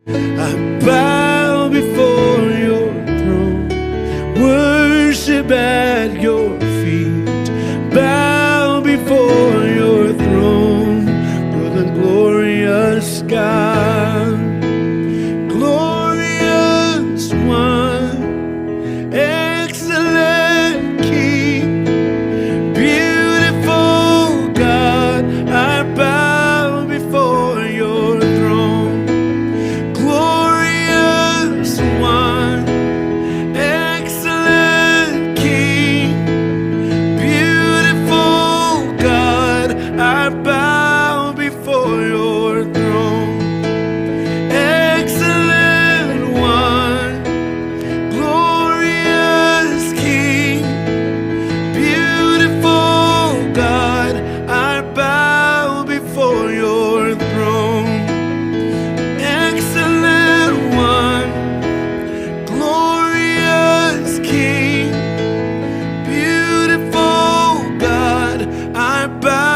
I bow before your throne, worship at your feet, bow before your throne, for the glorious God, glorious one, excellent King, beautiful God. I bow before your throne, glorious one, excellent King, beautiful God. I bow before your throne, excellent one, glorious King, beautiful God. I bow before your throne, excellent one, glorious King, beautiful God. I bow